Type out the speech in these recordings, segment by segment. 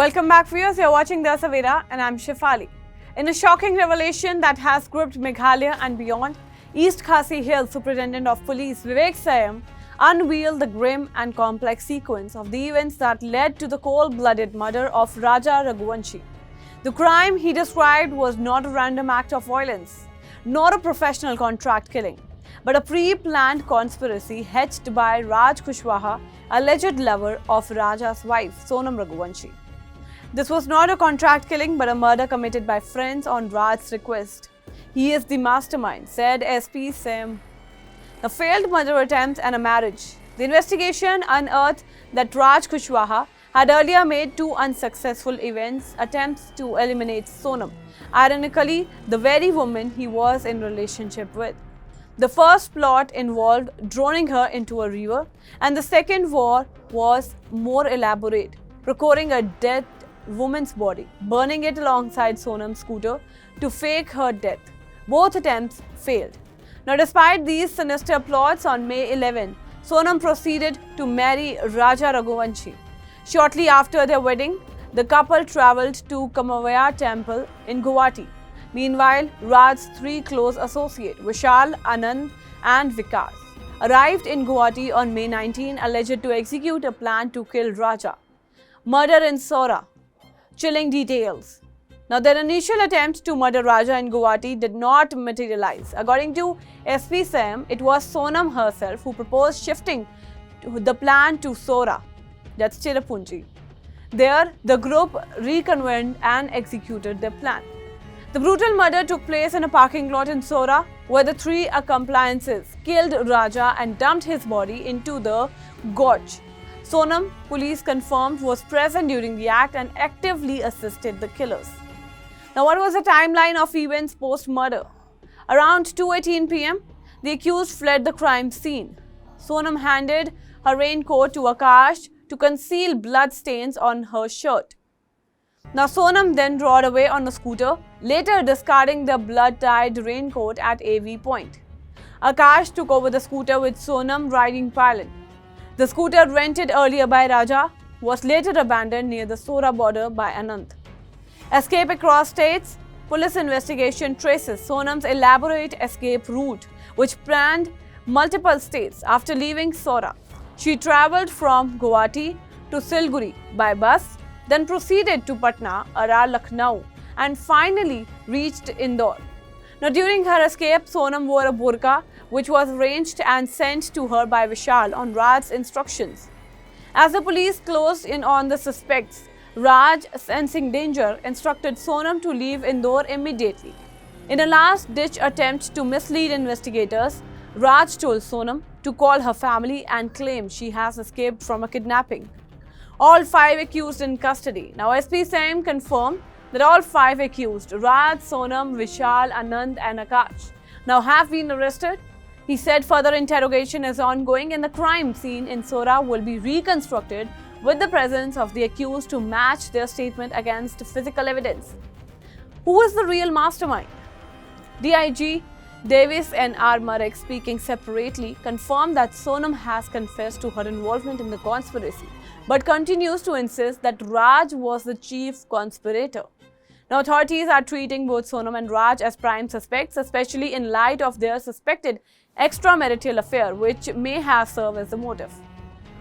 Welcome back, viewers. You're watching The Savera and I'm Shefali. In a shocking revelation that has gripped Meghalaya and beyond, East Khasi Hills Superintendent of Police Vivek Sayam unveiled the grim and complex sequence of the events that led to the cold-blooded murder of Raja Raghuwanshi. The crime he described was not a random act of violence, nor a professional contract killing, but a pre-planned conspiracy hatched by Raj Kushwaha, alleged lover of Raja's wife, Sonam Raghuvanshi. This was not a contract killing but a murder committed by friends on Raj's request. He is the mastermind, said SP Sam. A failed murder attempt and a marriage. The investigation unearthed that Raj Kushwaha had earlier made two unsuccessful attempts to eliminate Sonam, ironically the very woman he was in relationship with. The first plot involved droning her into a river, and the second was more elaborate, procuring a dead woman's body, burning it alongside Sonam's scooter to fake her death. Both attempts failed. Now, despite these sinister plots, on May 11, Sonam proceeded to marry Raja Raghuvanshi. Shortly after their wedding, the couple travelled to Kamavaya temple in Guwahati. Meanwhile, Raj's three close associates, Vishal, Anand and Vikas, arrived in Guwahati on May 19, alleged to execute a plan to kill Raja. Murder in Sora. Chilling details. Now, their initial attempt to murder Raja in Guwahati did not materialize. According to SP Sam, it was Sonam herself who proposed shifting the plan to Sora, that's Tirupuzhi. There, the group reconvened and executed their plan. The brutal murder took place in a parking lot in Sora, where the three accomplices killed Raja and dumped his body into the gorge. Sonam, police confirmed, was present during the act and actively assisted the killers. Now, what was the timeline of events post-murder? Around 2:18 p.m., the accused fled the crime scene. Sonam handed her raincoat to Akash to conceal blood stains on her shirt. Now, Sonam then rode away on a scooter, later discarding the blood-dyed raincoat at AV point. Akash took over the scooter with Sonam riding pilot. The scooter rented earlier by Raja was later abandoned near the Sora border by Anand. Escape across states. Police investigation traces Sonam's elaborate escape route, which spanned multiple states. After leaving Sora, she travelled from Guwahati to Siliguri by bus, then proceeded to Patna, Arar, Lucknow, and finally reached Indore. Now, during her escape, Sonam wore a burqa, which was arranged and sent to her by Vishal on Raj's instructions. As the police closed in on the suspects, Raj, sensing danger, instructed Sonam to leave Indore immediately. In a last-ditch attempt to mislead investigators, Raj told Sonam to call her family and claim she has escaped from a kidnapping. All five accused in custody. Now, SP Sam confirmed that all five accused, Raj, Sonam, Vishal, Anand and Akash, now have been arrested. He said further interrogation is ongoing and the crime scene in Sora will be reconstructed with the presence of the accused to match their statement against physical evidence. Who is the real mastermind? DIG Davis and R. Marek, speaking separately, confirmed that Sonam has confessed to her involvement in the conspiracy, but continues to insist that Raj was the chief conspirator. Now, authorities are treating both Sonam and Raj as prime suspects, especially in light of their suspected extramarital affair, which may have served as the motive.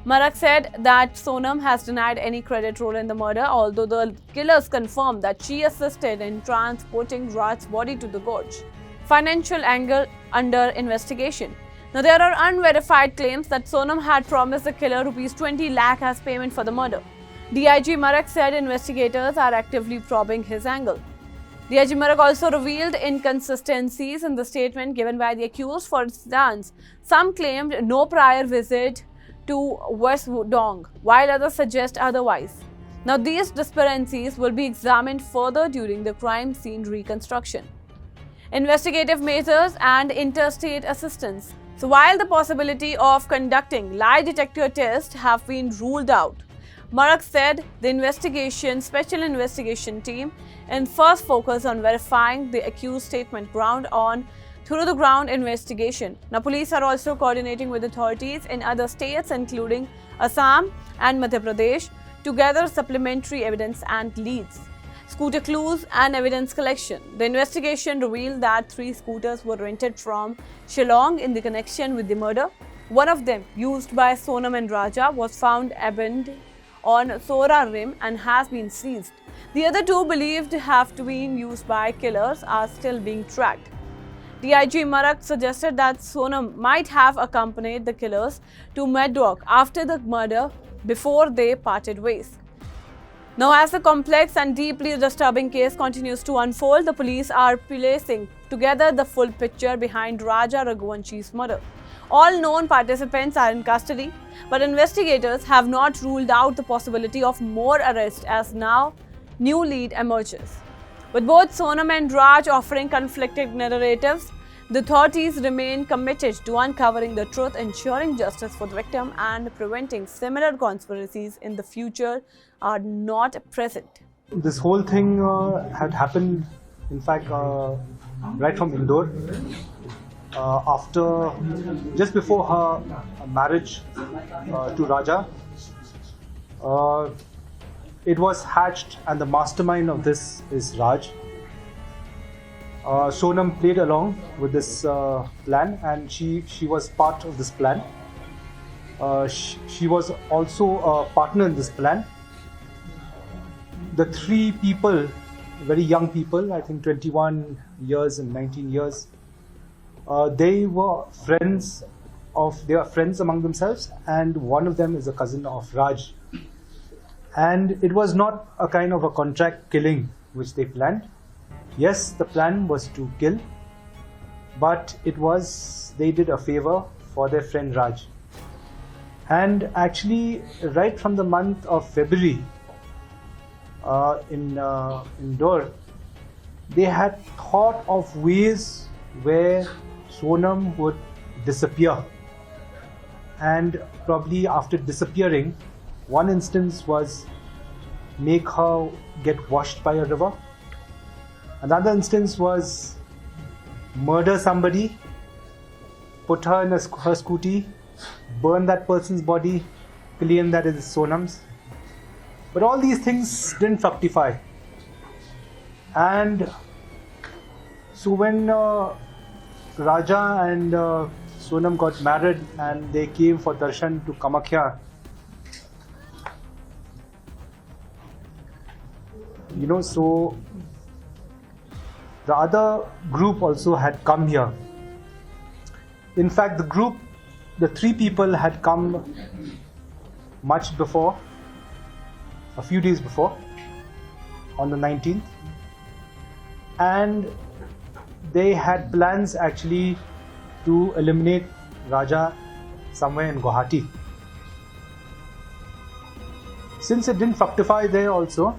Marek said that Sonam has denied any credit role in the murder, although the killers confirmed that she assisted in transporting Raj's body to the gorge. Financial angle under investigation. Now, there are unverified claims that Sonam had promised the killer rupees 20 lakh as payment for the murder. DIG Marek said investigators are actively probing his angle. DIG Marek also revealed inconsistencies in the statement given by the accused. For instance, some claimed no prior visit to West Dong, while others suggest otherwise. Now, these discrepancies will be examined further during the crime scene reconstruction. Investigative measures and interstate assistance. So, while the possibility of conducting lie detector tests have been ruled out, Marek said the special investigation team and first focus on verifying the accused statement through the ground investigation. Now, police are also coordinating with authorities in other states, including Assam and Madhya Pradesh, to gather supplementary evidence and leads. Scooter clues and evidence collection. The investigation revealed that 3 scooters were rented from Shillong in the connection with the murder. One of them, used by Sonam and Raja, was found abandoned on Sora Rim and has been seized. The other 2 believed to have been used by killers are still being tracked. DIG Marak suggested that Sonam might have accompanied the killers to Medwalk after the murder before they parted ways. Now, as the complex and deeply disturbing case continues to unfold, the police are piecing together the full picture behind Raja Raghuvanshi's murder. All known participants are in custody, but investigators have not ruled out the possibility of more arrests as now new lead emerges. With both Sonam and Raj offering conflicting narratives, the authorities remain committed to uncovering the truth, ensuring justice for the victim, and preventing similar conspiracies in the future are not present. This whole thing had happened, in fact, right from Indore. Just before her marriage to Raja, it was hatched, and the mastermind of this is Raj. Sonam played along with this plan, and she was part of this plan. She was also a partner in this plan. The 3 people, very young people, I think 21 years and 19 years, they were friends among themselves, and one of them is a cousin of Raj. And it was not a kind of a contract killing which they planned. Yes, the plan was to kill, but they did a favor for their friend Raj. And actually, right from the month of February in Indore, they had thought of ways where Sonam would disappear. And probably after disappearing, one instance was make her get washed by a river. Another instance was murder somebody, put her in her scooty, burn that person's body, claim that it is Sonam's. But all these things didn't fructify. And so when Raja and Sonam got married and they came for darshan to Kamakhya, so the other group also had come here. In fact, the 3 people had come much before, a few days before, on the 19th. And they had plans actually to eliminate Raja somewhere in Guwahati. Since it didn't fructify there also,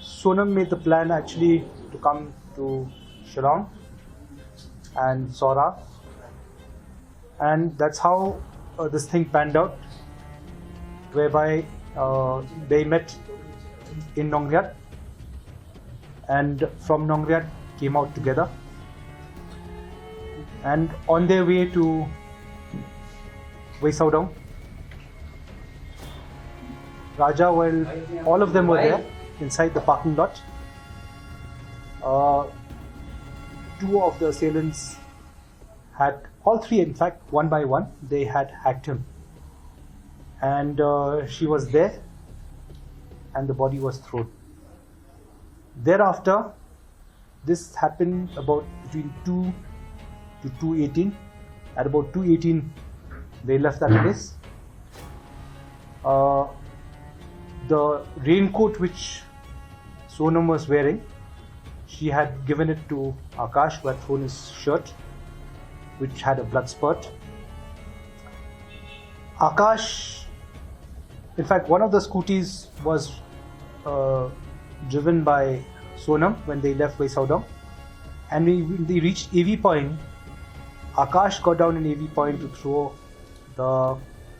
Sonam made the plan actually to come to Shillong and Sora, and that's how this thing panned out, whereby they met in Nongriat, and from Nongriat came out together, and on their way to Wesaudong, Raja, all of them were there inside the parking lot. 2 of the assailants all 3 in fact, one by one, they had hacked him. And she was there, and the body was thrown. Thereafter, this happened about between 2 to 2:18. At about 2:18, they left that place. The raincoat which Sonam was wearing, she had given it to Akash, who had thrown his shirt, which had a blood spurt. Akash, in fact, one of the scooties was driven by Sonam when they left Wesaudong, and when they reached AV Point, Akash got down in AV Point to throw the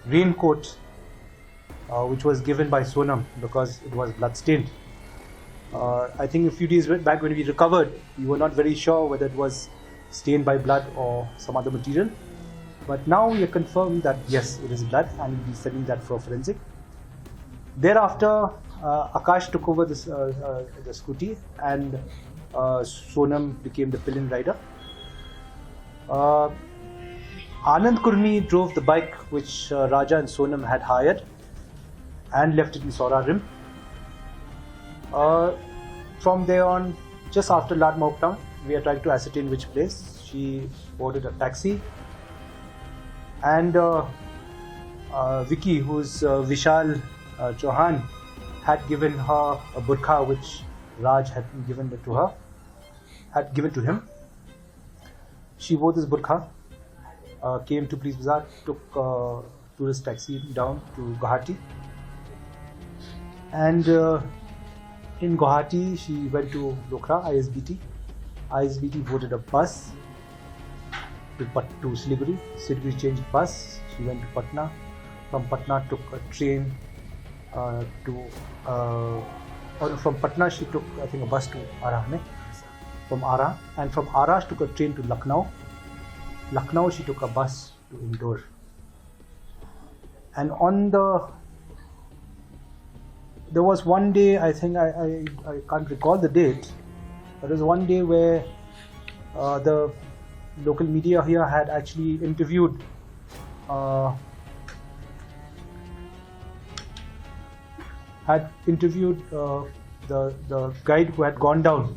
raincoat which was given by Sonam because it was bloodstained. I think a few days back when we recovered, we were not very sure whether it was stained by blood or some other material. But now we are confirmed that yes, it is blood, and we'll be sending that for forensic. Thereafter, Akash took over this, the scooty, and Sonam became the pillion rider. Anand Kurmi drove the bike which Raja and Sonam had hired and left it in Sora Rim. From there on, just after Ladmauk town, we are trying to ascertain which place. She boarded a taxi, and Vicky, who's Vishal Chauhan, had given her a burqa which Raj had given it to her, had given to him. She wore this burqa, came to Police Bazaar, took a tourist taxi down to Guwahati, and in Guwahati she went to Lokra ISBT. ISBT boarded a bus to Siliguri. Siliguri changed bus. She went to Patna. From Patna took a train from Patna she took, I think, a bus to Arah. From Arah, and from Arah she took a train to Lucknow. Lucknow she took a bus to Indore. And there was one day, I think, I can't recall the date, but there was one day where the local media here had actually interviewed the guide who had gone down,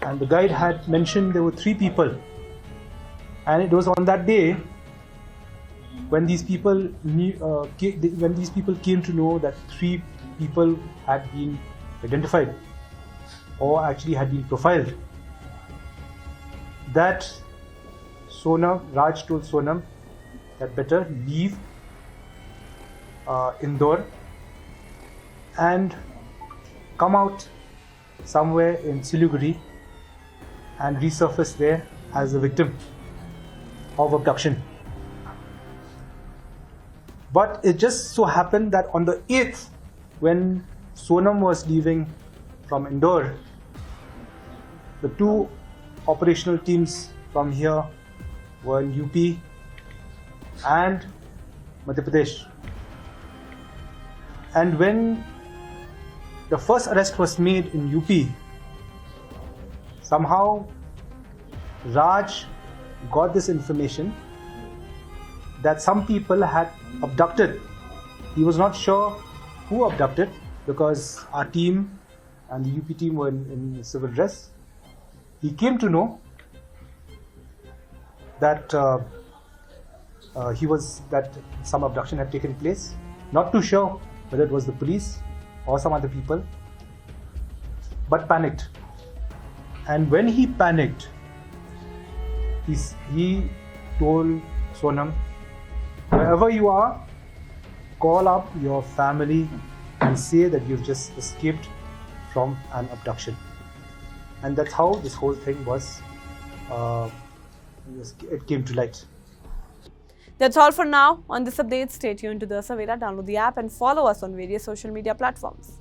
and the guide had mentioned there were 3 people, and it was on that day when these people came to know that 3 people had been identified or actually had been profiled, that Raj told Sonam that better leave Indore and come out somewhere in Siliguri and resurface there as a victim of abduction. But it just so happened that on the 8th, when Sonam was leaving from Indore, the 2 operational teams from here were in UP and Madhya Pradesh. And when the first arrest was made in UP, somehow Raj got this information that some people had abducted. He was not sure who abducted because our team and the UP team were in civil dress. He came to know that that some abduction had taken place. Not too sure whether it was the police or some other people, but panicked. And when he panicked, he told Sonam, wherever you are, call up your family and say that you've just escaped from an abduction. And that's how this whole thing it came to light. That's all for now on this update. Stay tuned to the Savera. Download the app and follow us on various social media platforms.